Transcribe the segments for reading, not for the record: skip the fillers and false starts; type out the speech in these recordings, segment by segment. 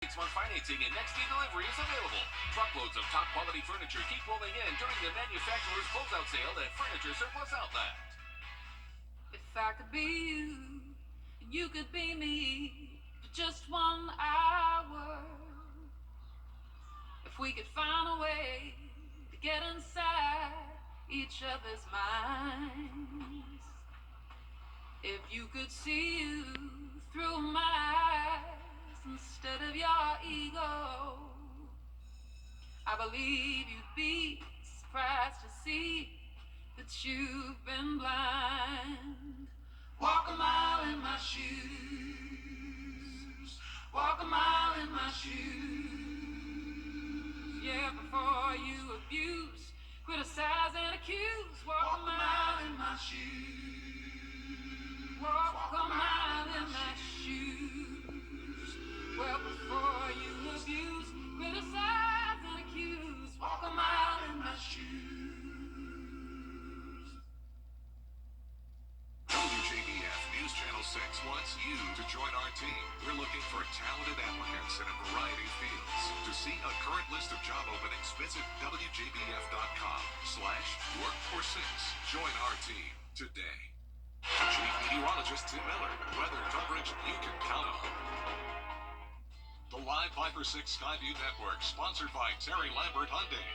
6-month financing and next day delivery is available. Truckloads of top quality furniture keep rolling in during the manufacturer's closeout sale at Furniture Surplus Outlet. If I could be you, and you could be me for just 1 hour. If we could find a way to get inside each other's minds. If you could see you through my eyes instead of your ego, I believe you'd be surprised to see that you've been blind. Walk a mile in my shoes. Walk a mile in my shoes. Yeah, before you abuse, criticize and accuse. Walk a mile in my shoes. Walk a mile in my shoes. Well, before you abuse, criticize and accuse. Walk a mile in my shoes. WJBF News Channel 6 wants you to join our team. We're looking for talented applicants in a variety of fields. To see a current list of job openings, visit WJBF.com/work-for-6. Join our team today. Chief Meteorologist Tim Miller. Weather coverage you can count on. The Live 5-for-6 Skyview Network, sponsored by Terry Lambert Hyundai.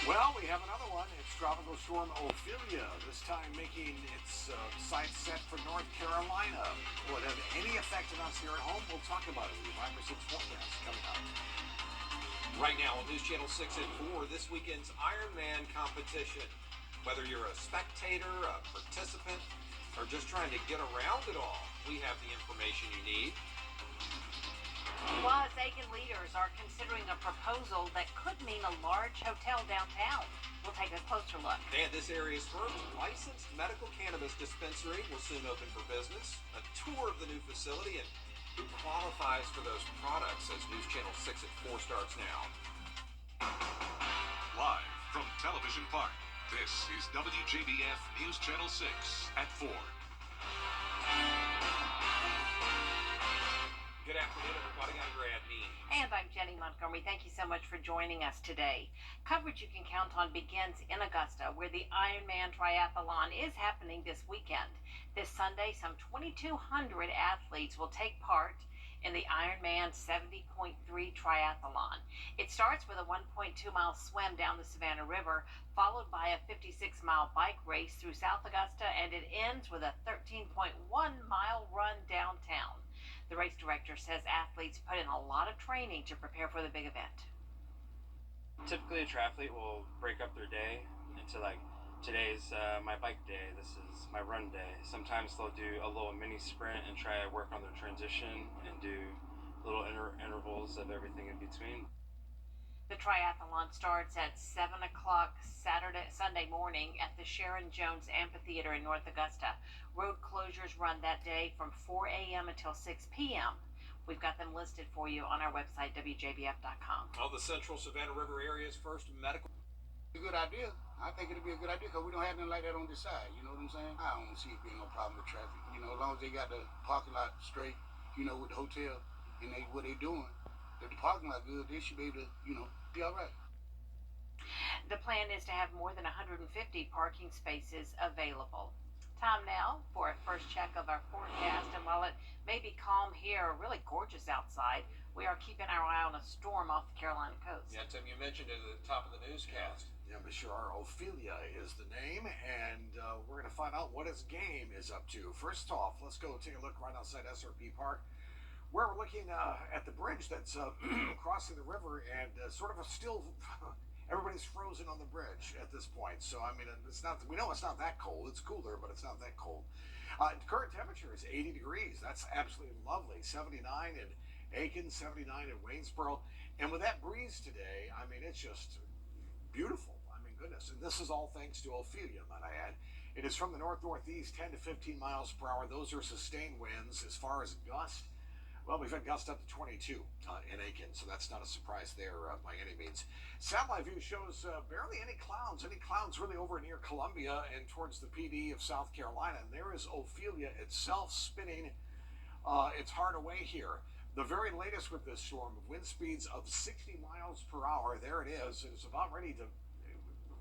Well, we have another one. It's Tropical Storm Ophelia, this time making its sight set for North Carolina. Will it have any effect on us here at home? We'll talk about it. The 5-for-6 forecast coming up. Right now on News Channel 6 at 4, this weekend's Ironman competition. Whether you're a spectator, a participant, or just trying to get around it all, we have the information you need. Plus, Aiken leaders are considering a proposal that could mean a large hotel downtown. We'll take a closer look. And this area's first licensed medical cannabis dispensary will soon open for business. A tour of the new facility and who qualifies for those products as News Channel 6 at 4 starts now. Live from Television Park, this is WJBF News Channel 6 at 4. Good afternoon, everybody. I'm Brad Mean. And I'm Jenny Montgomery. Thank you so much for joining us today. Coverage you can count on begins in Augusta, where the Ironman Triathlon is happening this weekend. This Sunday, some 2,200 athletes will take part in the Ironman 70.3 Triathlon. It starts with a 1.2-mile swim down the Savannah River, followed by a 56-mile bike race through South Augusta, and it ends with a 13.1-mile run downtown. The race director says athletes put in a lot of training to prepare for the big event. Typically, a triathlete will break up their day into today's my bike day, this is my run day. Sometimes they'll do a little mini sprint and try to work on their transition and do little intervals of everything in between. The triathlon starts at 7 o'clock Sunday morning at the Sharon Jones Amphitheater in North Augusta. Road closures run that day from 4 a.m. until 6 p.m. We've got them listed for you on our website, WJBF.com. Well, the Central Savannah River area's first medical. A good idea. I think it'll be a good idea because we don't have nothing like that on this side. You know what I'm saying? I don't see it being no problem with traffic. You know, as long as they got the parking lot straight, you know, with the hotel and what they doing. If the parking lot good, they should be able to, you know, be all right. The plan is to have more than 150 parking spaces available. Time now for a first check of our forecast, and while it may be calm here, really gorgeous outside, we are keeping our eye on a storm off the Carolina coast. Yeah, Tim, you mentioned it at the top of the newscast. Yeah, Bashar Ophelia is the name, and we're going to find out what his game is up to. First off, let's go take a look right outside SRP Park, where we're looking at the bridge that's crossing the river, and sort of a still... Everybody's frozen on the bridge at this point, so I mean, it's not. We know it's not that cold. It's cooler, but it's not that cold. Current temperature is 80 degrees. That's absolutely lovely. 79 in Aiken, 79 in Waynesboro, and with that breeze today, I mean, it's just beautiful. I mean, goodness, and this is all thanks to Ophelia, might I add. It is from the north-northeast, 10 to 15 miles per hour. Those are sustained winds. As far as gust, well, we've had gusts up to 22 in Aiken, so that's not a surprise there by any means. Satellite view shows barely any clouds really over near Columbia and towards the PD of South Carolina. And there is Ophelia itself spinning It's hard away here. The very latest with this storm, wind speeds of 60 miles per hour. There it is. It's about ready to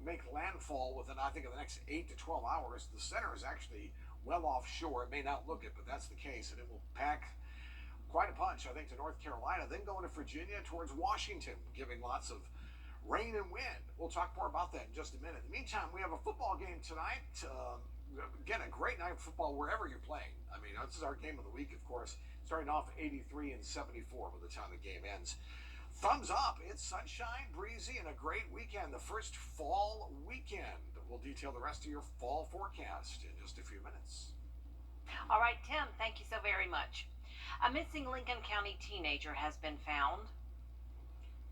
make landfall within, I think, of the next 8 to 12 hours. The center is actually well offshore. It may not look it, but that's the case, and it will pack quite a punch, I think, to North Carolina, then going to Virginia towards Washington, giving lots of rain and wind. We'll talk more about that in just a minute. In the meantime, we have a football game tonight. Again, a great night of football wherever you're playing. I mean, this is our game of the week, of course, starting off 83 and 74 by the time the game ends. Thumbs up. It's sunshine, breezy, and a great weekend. The first fall weekend. We'll detail the rest of your fall forecast in just a few minutes. All right, Tim, thank you so very much. A missing Lincoln County teenager has been found.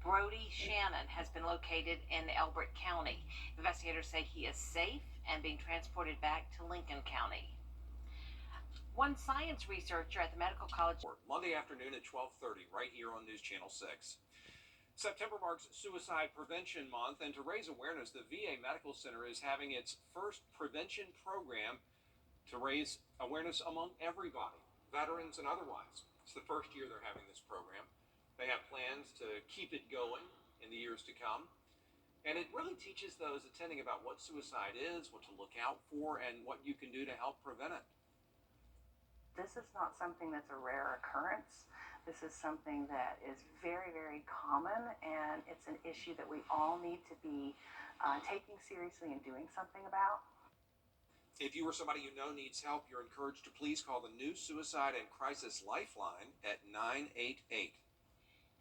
Brody Shannon has been located in Elbert County. Investigators say he is safe and being transported back to Lincoln County. One science researcher at the Medical College. Monday afternoon at 12:30, right here on News Channel 6. September marks Suicide Prevention Month, and to raise awareness, the VA Medical Center is having its first prevention program to raise awareness among everybody, veterans and otherwise. It's the first year they're having this program. They have plans to keep it going in the years to come. And it really teaches those attending about what suicide is, what to look out for, and what you can do to help prevent it. This is not something that's a rare occurrence. This is something that is very, very common, and it's an issue that we all need to be taking seriously and doing something about. If you or somebody you know needs help, you're encouraged to please call the new Suicide and Crisis Lifeline at 988.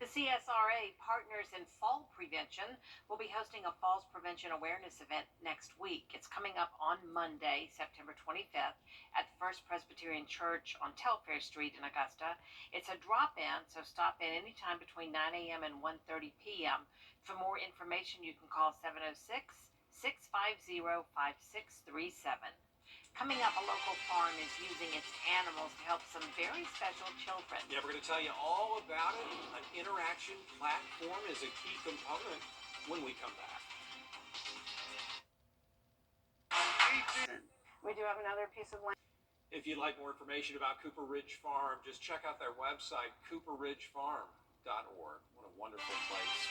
The CSRA Partners in Fall Prevention will be hosting a falls prevention awareness event next week. It's coming up on Monday, September 25th at the First Presbyterian Church on Telfair Street in Augusta. It's a drop-in, so stop in anytime between 9 a.m. and 1:30 p.m. For more information, you can call 706-650-5637. Coming up, a local farm is using its animals to help some very special children. Yeah, we're going to tell you all about it. An interaction platform is a key component when we come back. We do have another piece of land. If you'd like more information about Cooper Ridge Farm, just check out their website, cooperridgefarm.org. What a wonderful place.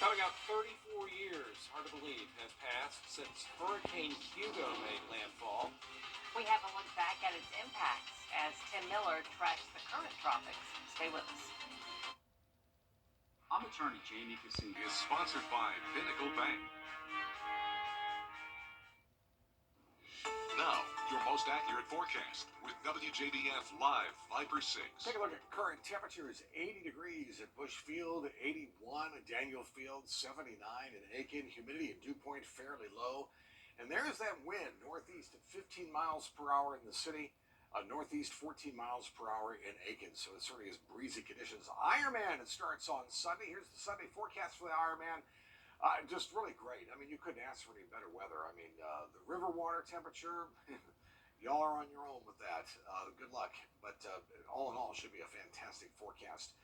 Coming up, 34 years, hard to believe, has passed since Hurricane Hugo made landfall. We have a look back at its impacts as Tim Miller tracks the current tropics. Stay with us. I'm attorney Jamie Cassini. Is sponsored by Pinnacle Bank. Now, your most accurate forecast with WJBF Live Viper 6. Take a look at current temperatures. 80 degrees at Bush Field, 81 at Daniel Field, 79 in Aiken. Humidity at Dew Point fairly low. And there's that wind, northeast at 15 miles per hour in the city, northeast 14 miles per hour in Aiken. So it certainly is breezy conditions. Ironman, it starts on Sunday. Here's the Sunday forecast for the Ironman. Just really great. I mean, you couldn't ask for any better weather. I mean, the river water temperature, y'all are on your own with that. Good luck. But all in all, it should be a fantastic forecast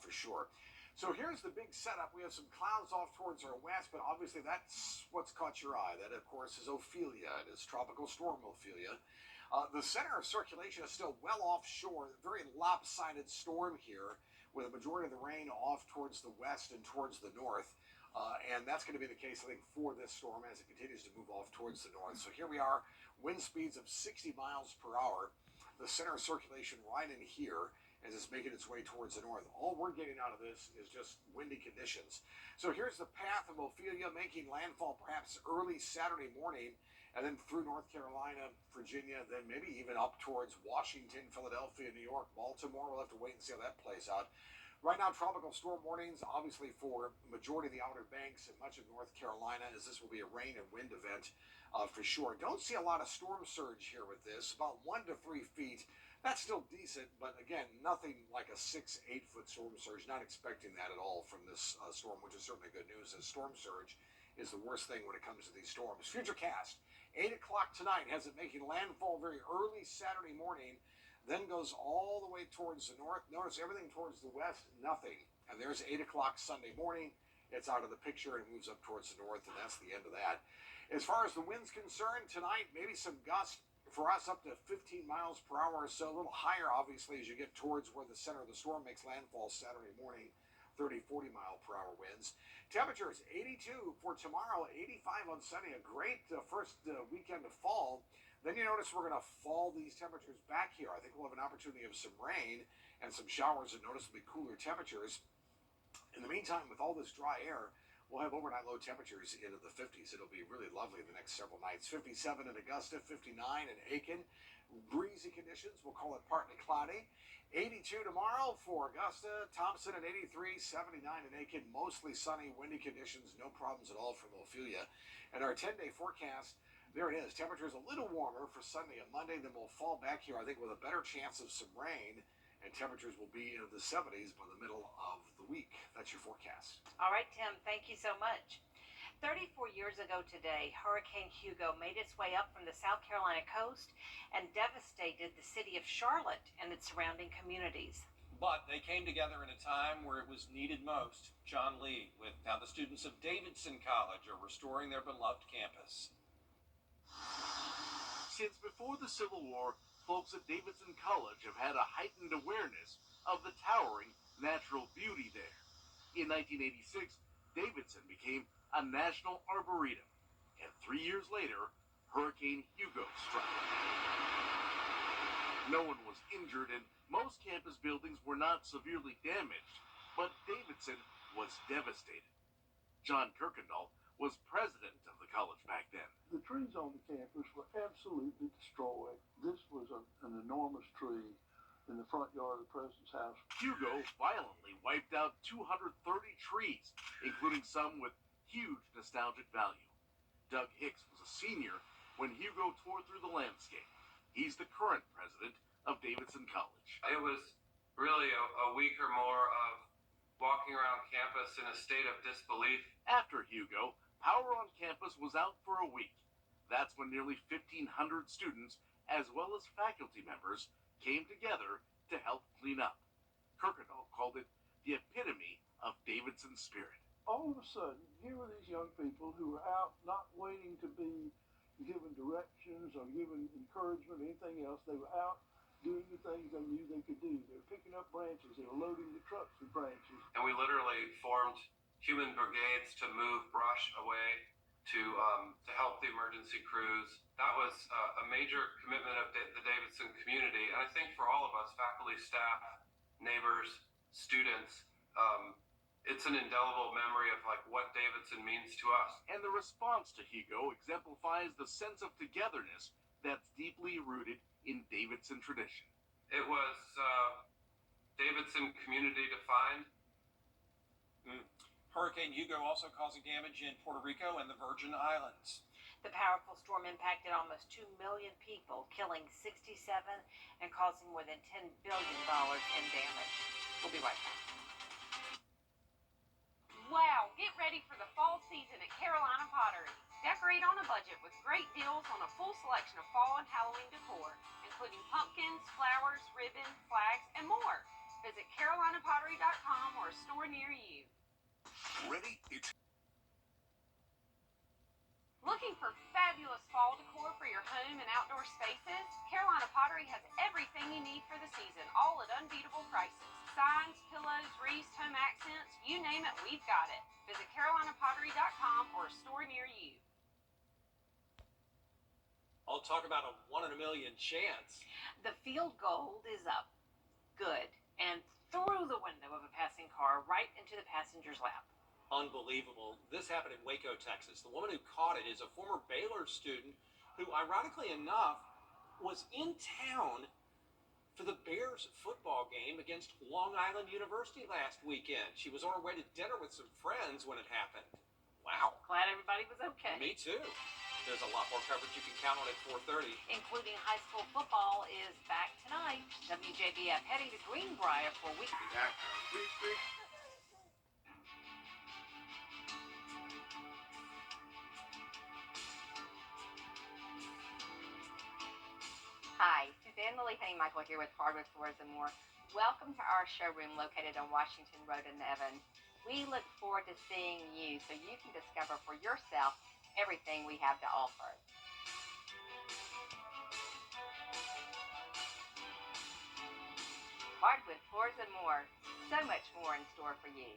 for sure. So here's the big setup. We have some clouds off towards our west, but obviously that's what's caught your eye. That, of course, is Ophelia. It is Tropical Storm Ophelia. The center of circulation is still well offshore. Very lopsided storm here with a majority of the rain off towards the west and towards the north. And that's going to be the case, I think, for this storm as it continues to move off towards the north. So here we are, wind speeds of 60 miles per hour. The center of circulation right in here as it's making its way towards the north. All we're getting out of this is just windy conditions. So here's the path of Ophelia making landfall perhaps early Saturday morning, and then through North Carolina, Virginia, then maybe even up towards Washington, Philadelphia, New York, Baltimore. We'll have to wait and see how that plays out. Right now, tropical storm warnings, obviously for majority of the Outer Banks and much of North Carolina, as this will be a rain and wind event for sure. Don't see a lot of storm surge here with this, about 1 to 3 feet. That's still decent, but again, nothing like a 6-8 foot storm surge. Not expecting that at all from this storm, which is certainly good news, as storm surge is the worst thing when it comes to these storms. Futurecast, 8 o'clock tonight, has it making landfall very early Saturday morning. Then goes all the way towards the north. Notice everything towards the west, nothing. And there's 8 o'clock Sunday morning. It's out of the picture and moves up towards the north, and that's the end of that. As far as the wind's concerned, tonight, maybe some gusts For us, up to 15 miles per hour or so, a little higher, obviously, as you get towards where the center of the storm makes landfall Saturday morning. 30, 40 mile per hour winds. Temperatures 82 for tomorrow, 85 on Sunday. A great first weekend of fall. Then you notice we're going to fall these temperatures back here. I think we'll have an opportunity of some rain and some showers and noticeably cooler temperatures. In the meantime, with all this dry air, we'll have overnight low temperatures into the 50s. It'll be really lovely the next several nights. 57 in Augusta, 59 in Aiken. Breezy conditions, we'll call it partly cloudy. 82 tomorrow for Augusta, Thompson at 83, 79 in Aiken, mostly sunny, windy conditions, no problems at all from Ophelia. And our 10-day forecast, there it is. Temperatures a little warmer for Sunday and Monday, then we'll fall back here, I think, with a better chance of some rain, and temperatures will be into the 70s by the middle of the week. That's your forecast. All right, Tim, thank you so much. 34 years ago today, Hurricane Hugo made its way up from the South Carolina coast and devastated the city of Charlotte and its surrounding communities. But they came together at a time where it was needed most. John Lee with how the students of Davidson College are restoring their beloved campus. Since before the Civil War, folks at Davidson College have had a heightened awareness of the towering natural beauty there. In 1986, Davidson became a national arboretum, and 3 years later, Hurricane Hugo struck. No one was injured, and most campus buildings were not severely damaged, but Davidson was devastated. John Kirkendall was president of the college back then. The trees on the campus were absolutely destroyed. This was an enormous tree in the front yard of the president's house. Hugo violently wiped out 230 trees, including some with huge nostalgic value. Doug Hicks was a senior when Hugo tore through the landscape. He's the current president of Davidson College. It was really a week or more of walking around campus in a state of disbelief. After Hugo, power on campus was out for a week. That's when nearly 1,500 students, as well as faculty members, came together to help clean up. Kirkendall called it the epitome of Davidson's spirit. All of a sudden, here were these young people who were out not waiting to be given directions or given encouragement or anything else. They were out doing the things they knew they could do. They were picking up branches. They were loading the trucks with branches. And we literally formed human brigades to move brush away to help the emergency crews. That was a major commitment of the Davidson community. And I think for all of us, faculty, staff, neighbors, students, it's an indelible memory of like what Davidson means to us. And the response to Hugo exemplifies the sense of togetherness that's deeply rooted in Davidson tradition. It was Davidson community defined. Hurricane Hugo also causing damage in Puerto Rico and the Virgin Islands. The powerful storm impacted almost 2 million people, killing 67 and causing more than $10 billion in damage. We'll be right back. Wow, get ready for the fall season at Carolina Pottery. Decorate on a budget with great deals on a full selection of fall and Halloween decor, including pumpkins, flowers, ribbon, flags, and more. Visit carolinapottery.com or a store near you. Ready? Looking for fabulous fall decor for your home and outdoor spaces? Carolina Pottery has everything you need for the season, all at unbeatable prices. Signs, pillows, wreaths, home accents, you name it, we've got it. Visit carolinapottery.com or a store near you. I'll talk about a 1 in a million chance. The field goal is up. Good. And through the window of a passing car right into the passenger's lap. Unbelievable. This happened in Waco, Texas. The woman who caught it is a former Baylor student who, ironically enough, was in town for the Bears football game against Long Island University last weekend. She was on her way to dinner with some friends when it happened. Wow. Glad everybody was okay. Me too. There's a lot more coverage you can count on at 4:30. Including high school football is back tonight. WJBF heading to Greenbrier for week. Hi, Suzanne Lilly Penny Michael here with Hardwood Floors and More. Welcome to our showroom located on Washington Road in Evans. We look forward to seeing you so you can discover for yourself everything we have to offer. hardwood floors, and more. So much more in store for you.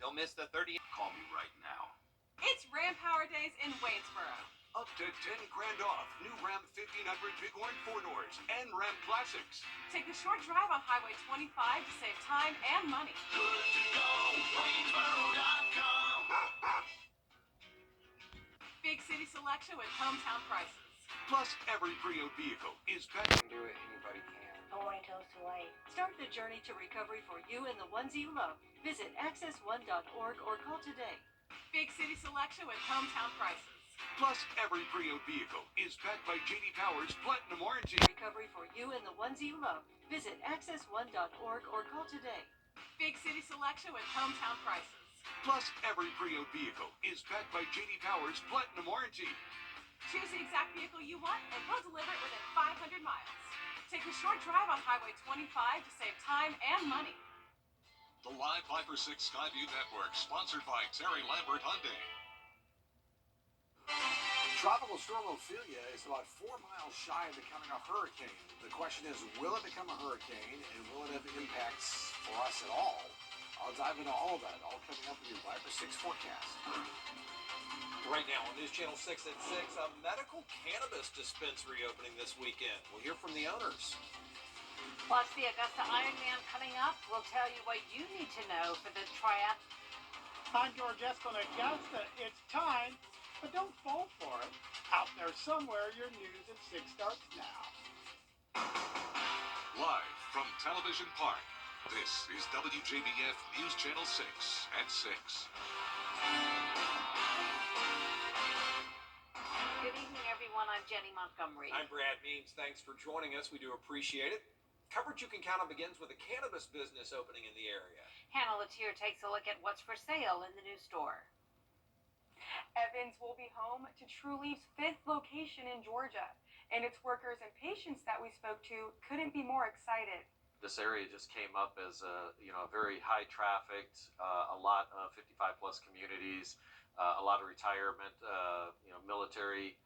Don't miss the 30th. Call me right now. It's Ram Power Days in Waynesboro. Up to 10 grand off new Ram 1500 Bighorn 4-doors and Ram Classics. Take a short drive on Highway 25 to save time and money. Good to go, Waynesboro.com. Big city selection with hometown prices. Plus, every pre-owned vehicle is back. Do it, anybody can. Don't wait until it's too late. Start the journey to recovery for you and the ones you love. Visit access1.org or call today. Big city selection with hometown prices. Plus, every pre-owned vehicle is backed by J.D. Power's Platinum Warranty. Recovery for you and the ones you love. Visit access1.org or call today. Big city selection with hometown prices. Plus, every pre-owned vehicle is backed by J.D. Power's Platinum Warranty. Choose the exact vehicle you want and we'll deliver it within 500 miles. Take a short drive on Highway 25 to save time and money. The Live Viper 6 Skyview Network, sponsored by Terry Lambert Hyundai. Tropical storm Ophelia is about 4 miles shy of becoming a hurricane. The question is, will it become a hurricane, and will it have impacts for us at all? I'll dive into all of that, all coming up in your Viper 6 forecast. Right now on News Channel 6 at 6, a medical cannabis dispensary opening this weekend. We'll hear from the owners. Plus, the Augusta Ironman coming up. We'll tell you what you need to know for the triathlon. I'm George Escon at Augusta. It's time, but don't fall for it. Out there somewhere, your news at 6 starts now. Live from Television Park, this is WJBF News Channel 6 at 6. Good evening, everyone. I'm Jenny Montgomery. I'm Brad Means. Thanks for joining us. We do appreciate it. Coverage you can count on begins with a cannabis business opening in the area. Hannah Latier takes a look at what's for sale in the new store. Evans will be home to Truliev's 5th location in Georgia, and its workers and patients that we spoke to couldn't be more excited. This area just came up as a very high trafficked, a lot of 55 plus communities, a lot of retirement, military,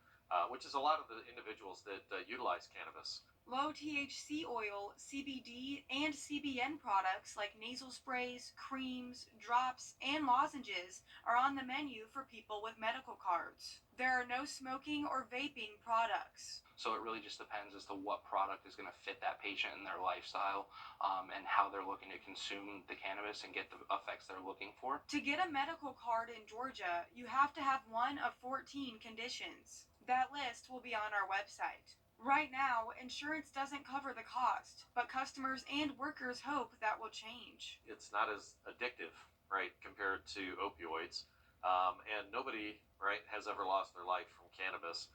which is a lot of the individuals that utilize cannabis. Low THC oil, CBD, and CBN products like nasal sprays, creams, drops, and lozenges are on the menu for people with medical cards. There are no smoking or vaping products. So it really just depends as to what product is going to fit that patient in their lifestyle and how they're looking to consume the cannabis and get the effects they're looking for. To get a medical card in Georgia, you have to have one of 14 conditions. That list will be on our website. Right now, insurance doesn't cover the cost, but customers and workers hope that will change. It's not as addictive, right, compared to opioids. And nobody, right, has ever lost their life from cannabis.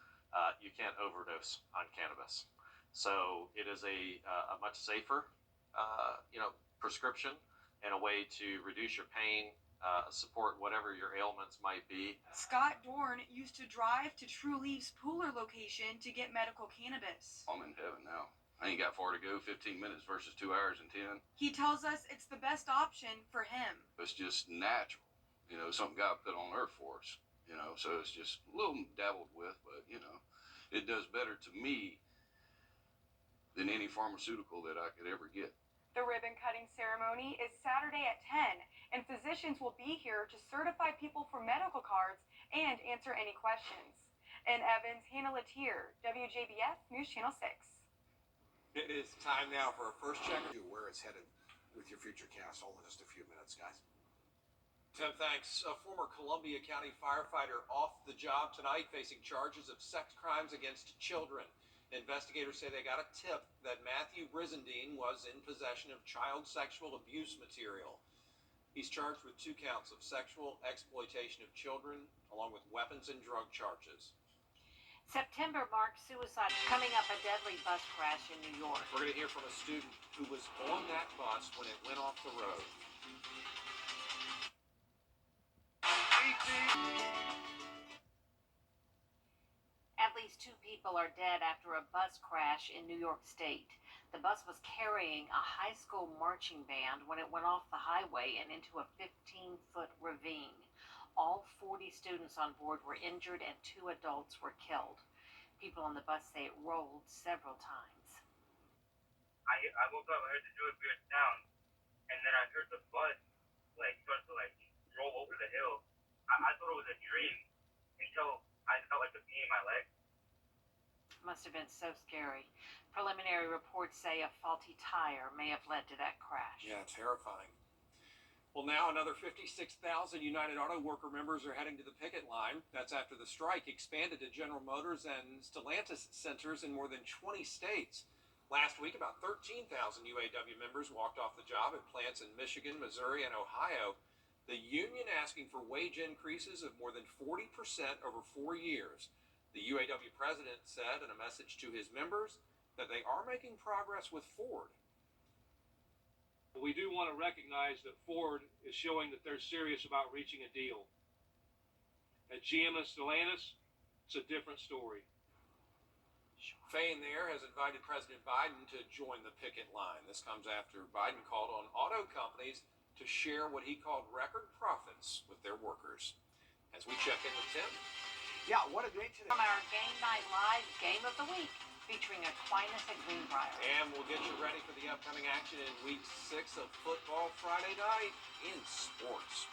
You can't overdose on cannabis. So it is a much safer, prescription and a way to reduce your pain, support whatever your ailments might be. Scott Dorn used to drive to Truliev's Pooler location to get medical cannabis. I'm in heaven now. I ain't got far to go, 15 minutes versus 2 hours and 10. He tells us it's the best option for him. It's just natural. Something God put on earth for us. So it's just a little dabbled with, but, it does better to me than any pharmaceutical that I could ever get. The ribbon cutting ceremony is Saturday at 10, and physicians will be here to certify people for medical cards and answer any questions. In Evans, Hannah Latier, WJBF News Channel 6. It is time now for a first check. Where it's headed with your future cast, all in just a few minutes, guys. Tim, thanks. A former Columbia County firefighter off the job tonight facing charges of sex crimes against children. Investigators say they got a tip that Matthew Brizendine was in possession of child sexual abuse material. He's charged with 2 counts of sexual exploitation of children, along with weapons and drug charges. September marks suicide. Coming up, a deadly bus crash in New York. We're going to hear from a student who was on that bus when it went off the road. At least 2 people are dead after a bus crash in New York State. The bus was carrying a high school marching band when it went off the highway and into a 15-foot ravine. All 40 students on board were injured and 2 adults were killed. People on the bus say it rolled several times. I woke up, I heard the joyful sound, and then I heard the bus start to roll over the hill. I thought it was a dream until I felt like a bee in my leg. Must have been so scary. Preliminary reports say a faulty tire may have led to that crash. Yeah, terrifying. Well, now another 56,000 United Auto Worker members are heading to the picket line. That's after the strike expanded to General Motors and Stellantis centers in more than 20 states. Last week, about 13,000 UAW members walked off the job at plants in Michigan, Missouri, and Ohio. The union asking for wage increases of more than 40% over 4 years. The UAW president said in a message to his members that they are making progress with Ford. We do want to recognize that Ford is showing that they're serious about reaching a deal. At GM and Stellantis, it's a different story. Fain there has invited President Biden to join the picket line. This comes after Biden called on auto companies to share what he called record profits with their workers. As we check in with Tim. Yeah, what a day today. From our Game Night Live Game of the Week, featuring Aquinas at Greenbrier. And we'll get you ready for the upcoming action in Week 6 of football Friday night in sports.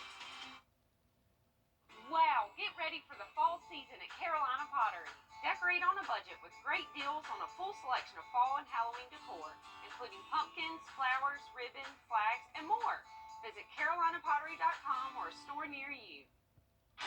Wow, get ready for the fall season at Carolina Pottery. Decorate on a budget with great deals on a full selection of fall and Halloween decor, including pumpkins, flowers, ribbons, flags, and more. Visit carolinapottery.com or a store near you.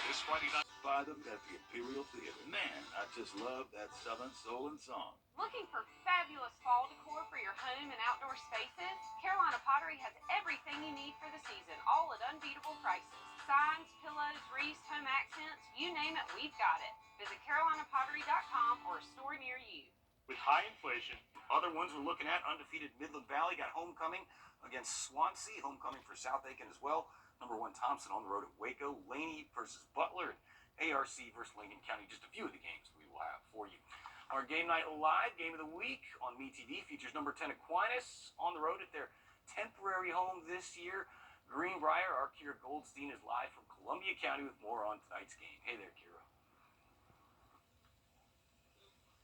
This Friday night by them at the Imperial Theater. Man, I just love that Southern soul and song. Looking for fabulous fall decor for your home and outdoor spaces? Carolina Pottery has everything you need for the season, all at unbeatable prices. Signs, pillows, wreaths, home accents, you name it, we've got it. Visit carolinapottery.com or a store near you. With high inflation, other ones we're looking at, undefeated Midland Valley got homecoming against Swansea, homecoming for South Aiken as well. Number 1 Thompson on the road at Waco, Laney versus Butler, and ARC versus Lincoln County. Just a few of the games we will have for you. Our Game Night Live Game of the Week on MeTV features number 10 Aquinas on the road at their temporary home this year. Greenbrier, our Kira Goldstein is live from Columbia County with more on tonight's game. Hey there, Kira.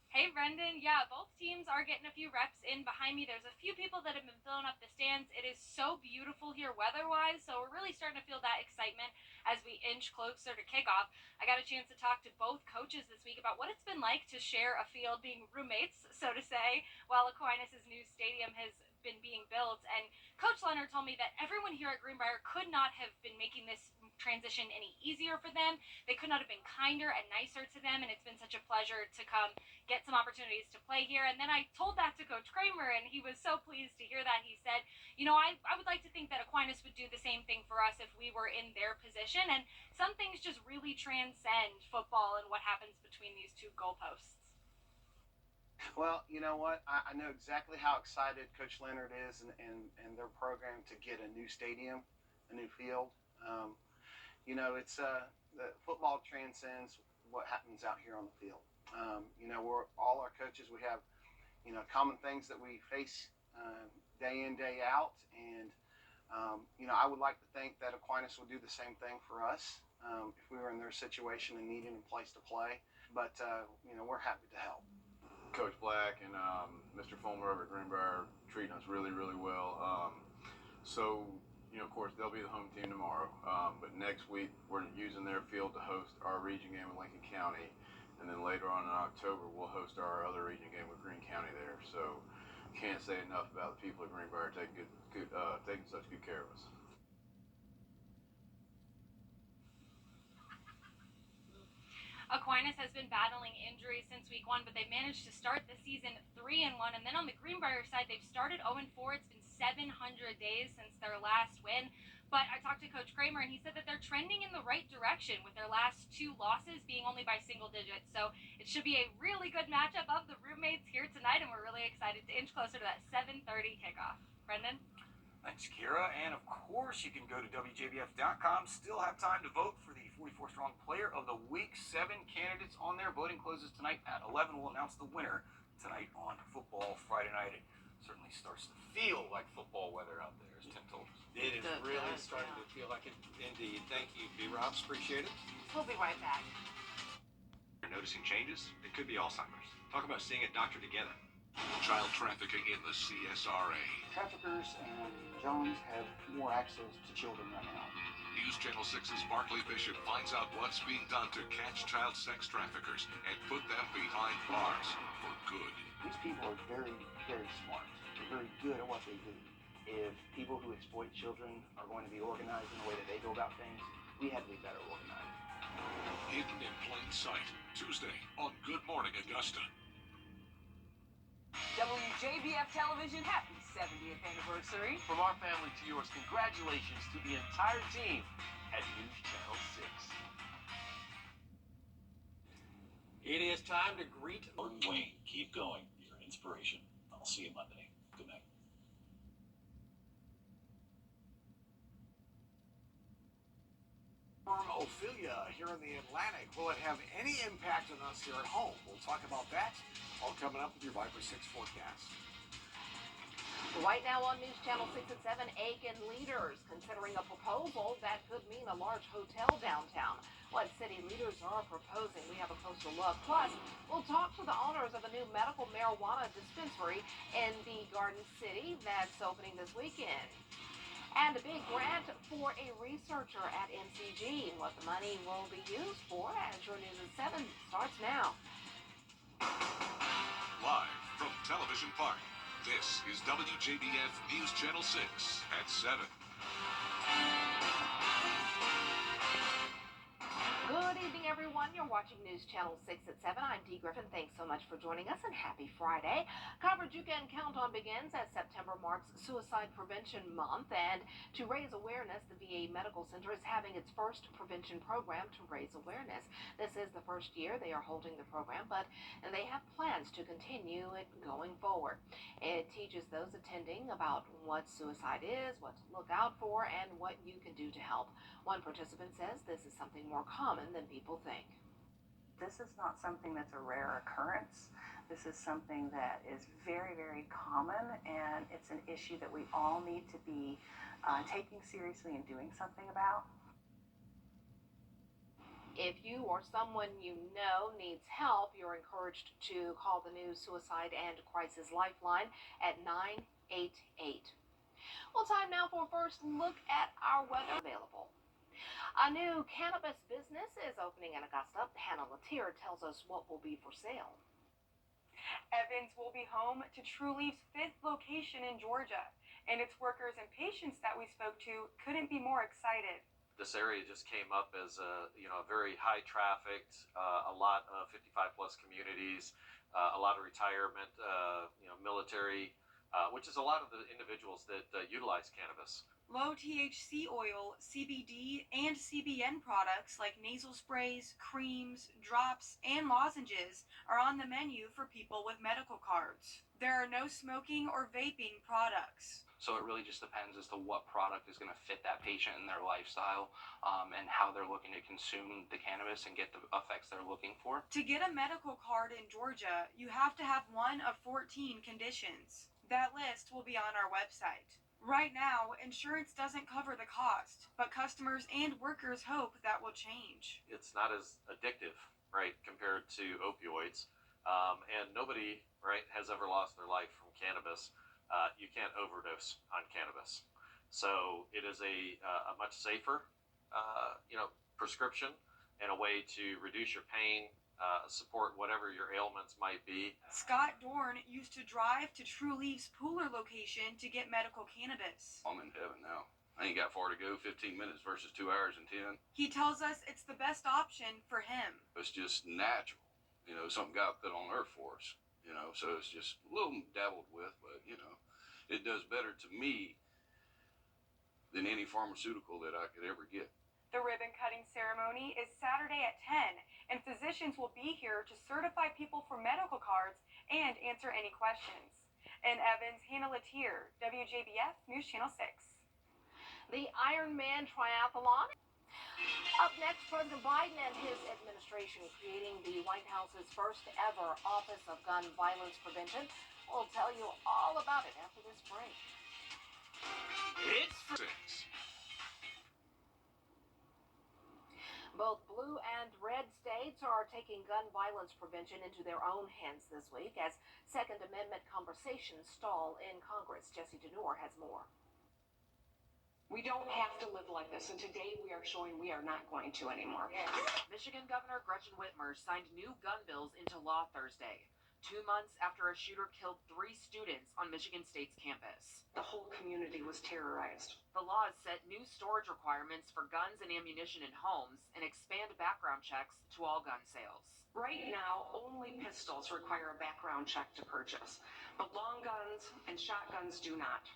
Hey, Brendan. Yeah, both teams are getting a few reps in behind me. There's a few people that have been filling up the stands. It is so beautiful here weather-wise, so we're really starting to feel that excitement as we inch closer to kickoff. I got a chance to talk to both coaches this week about what it's been like to share a field, being roommates, so to say, while Aquinas' new stadium has been being built. And Coach Leonard told me that everyone here at Greenbrier could not have been making this transition any easier for them. They could not have been kinder and nicer to them, and it's been such a pleasure to come get some opportunities to play here. And then I told that to Coach Kramer, and he was so pleased to hear that. He said, you know, I would like to think that Aquinas would do the same thing for us if we were in their position, and some things just really transcend football and what happens between these two goalposts. Well, you know what? I know exactly how excited Coach Leonard is and their program to get a new stadium, a new field. You know, it's the football transcends what happens out here on the field. You know, we're all our coaches. We have, you know, common things that we face day in, day out, and you know, I would like to think that Aquinas would do the same thing for us if we were in their situation and needing a place to play. But you know, we're happy to help. Coach Black and Mr. Fulmer over at Greenbrier treating us really, really well. So, you know, of course, they'll be the home team tomorrow. But next week, we're using their field to host our region game with Lincoln County. And then later on in October, we'll host our other region game with Greene County there. So, can't say enough about the people at Greenbrier taking such good care of us. Aquinas has been battling injuries since week 1, but they managed to start the season 3-1. And then on the Greenbrier side, they've started 0-4. It's been 700 days since their last win. But I talked to Coach Kramer, and he said that they're trending in the right direction with their last 2 losses being only by single digits. So it should be a really good matchup of the roommates here tonight, and we're really excited to inch closer to that 7:30 kickoff. Brendan? Thanks, Kira. And of course, you can go to WJBF.com. Still have time to vote for the 44 Strong Player of the Week. 7 candidates on there. Voting closes tonight at 11. We'll announce the winner tonight on Football Friday Night. It certainly starts to feel like football weather out there, as Tim told us. It is really starting to feel like it. Indeed. Thank you, B-Robs. Appreciate it. We'll be right back. You're noticing changes? It could be Alzheimer's. Talk about seeing a doctor together. Child trafficking in the CSRA. Traffickers and Jones have more access to children right now. News Channel 6's Barclay Bishop finds out what's being done to catch child sex traffickers and put them behind bars for good. These people are very, very smart. They're very good at what they do. If people who exploit children are going to be organized in the way that they go about things, we have to be better organized. Hidden in plain sight, Tuesday on Good Morning Augusta. WJBF Television, happy 70th anniversary. From our family to yours, congratulations to the entire team at News Channel 6. It is time to greet Wayne. Keep going. You're an inspiration. I'll see you Monday. Good night. Ophelia here in the Atlantic. Will it have any impact on us here at home? We'll talk about that all coming up with your Viper 6 forecast. Right now on News Channel 6 at 7, Aiken leaders considering a proposal that could mean a large hotel downtown. What city leaders are proposing, we have a closer look. Plus, we'll talk to the owners of a new medical marijuana dispensary in the Garden City that's opening this weekend. And a big grant for a researcher at NCG. What the money will be used for as your News at 7 starts now. Live from Television Park, this is WJBF News Channel 6 at 7. Good evening, everyone. You're watching News Channel 6 at 7. I'm Dee Griffin. Thanks so much for joining us, and happy Friday. Coverage you can count on begins as September marks Suicide Prevention Month, and to raise awareness, the VA Medical Center is having its first prevention program to raise awareness. This is the first year they are holding the program, but they have plans to continue it going forward. It teaches those attending about what suicide is, what to look out for, and what you can do to help. One participant says this is something more common than people think. This is not something that's a rare occurrence. This is something that is very, very common, and it's an issue that we all need to be taking seriously and doing something about. If you or someone you know needs help, you're encouraged to call the new Suicide and Crisis Lifeline at 988. Well, time now for a first look at our weather available. A new cannabis business is opening in Augusta. Hannah Latier tells us what will be for sale. Evans will be home to True Leaf's 5th location in Georgia, and its workers and patients that we spoke to couldn't be more excited. This area just came up as a very high trafficked, a lot of 55 plus communities, a lot of retirement, military, which is a lot of the individuals that utilize cannabis. Low THC oil, CBD, and CBN products like nasal sprays, creams, drops, and lozenges are on the menu for people with medical cards. There are no smoking or vaping products. So it really just depends as to what product is going to fit that patient in their lifestyle and how they're looking to consume the cannabis and get the effects they're looking for. To get a medical card in Georgia, you have to have one of 14 conditions. That list will be on our website. Right now, insurance doesn't cover the cost, but customers and workers hope that will change. It's not as addictive, right, compared to opioids. And nobody, right, has ever lost their life from cannabis. You can't overdose on cannabis. So it is a much safer, prescription and a way to reduce your pain, support whatever your ailments might be. Scott Dorn used to drive to True Leaf's Pooler location to get medical cannabis. I'm in heaven now. I ain't got far to go, 15 minutes versus 2 hours and 10. He tells us it's the best option for him. It's just natural. Something God put on earth for us. So it's just a little dabbled with, but, it does better to me than any pharmaceutical that I could ever get. The ribbon cutting ceremony is Saturday at 10, and physicians will be here to certify people for medical cards and answer any questions. In Evans, Hannah Latier, WJBF News Channel 6. The Ironman Triathlon. Up next, President Biden and his administration creating the White House's first ever Office of Gun Violence Prevention. We'll tell you all about it after this break. It's 6. Both blue and red states are taking gun violence prevention into their own hands this week as Second Amendment conversations stall in Congress. Jesse DeNoor has more. We don't have to live like this, and today we are showing we are not going to anymore. Michigan Governor Gretchen Whitmer signed new gun bills into law Thursday, 2 months after a shooter killed 3 students on Michigan State's campus. The whole community was terrorized. The laws set new storage requirements for guns and ammunition in homes and expand background checks to all gun sales. Right now, only pistols require a background check to purchase, but long guns and shotguns do not.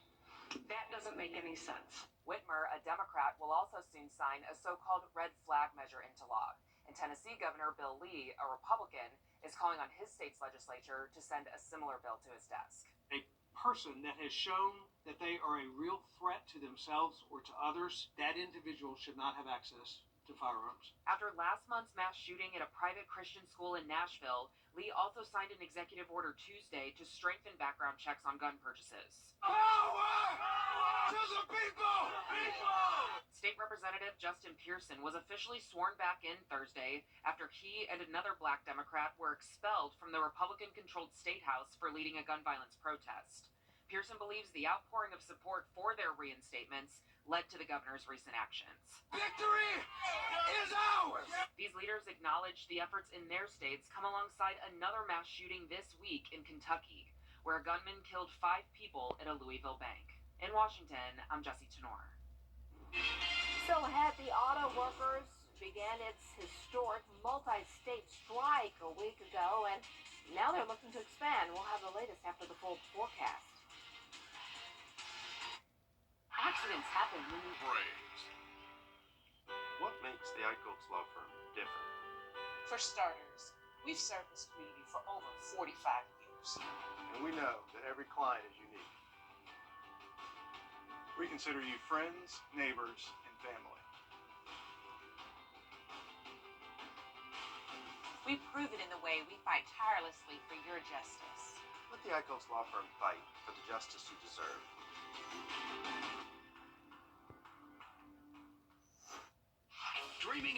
That doesn't make any sense. Whitmer, a Democrat, will also soon sign a so-called red flag measure into law. And Tennessee Governor Bill Lee, a Republican, is calling on his state's legislature to send a similar bill to his desk. A person that has shown that they are a real threat to themselves or to others, that individual should not have access to firearms. After last month's mass shooting at a private Christian school in Nashville, Lee also signed an executive order Tuesday to strengthen background checks on gun purchases. Power to the people! State Representative Justin Pearson was officially sworn back in Thursday after he and another black Democrat were expelled from the Republican-controlled state house for leading a gun violence protest. Pearson believes the outpouring of support for their reinstatements led to the governor's recent actions. Victory is ours! These leaders acknowledged the efforts in their states come alongside another mass shooting this week in Kentucky, where a gunman killed 5 people at a Louisville bank. In Washington, I'm Jesse DeNoor. So the auto workers began its historic multi-state strike a week ago, and now they're looking to expand. We'll have the latest after the full forecast. Accidents happen when you Praise. What makes the Eichholz Law Firm different? For starters, we've served this community for over 45 years. And we know that every client is unique. We consider you friends, neighbors, and family. We prove it in the way we fight tirelessly for your justice. Let the Eichholz Law Firm fight for the justice you deserve.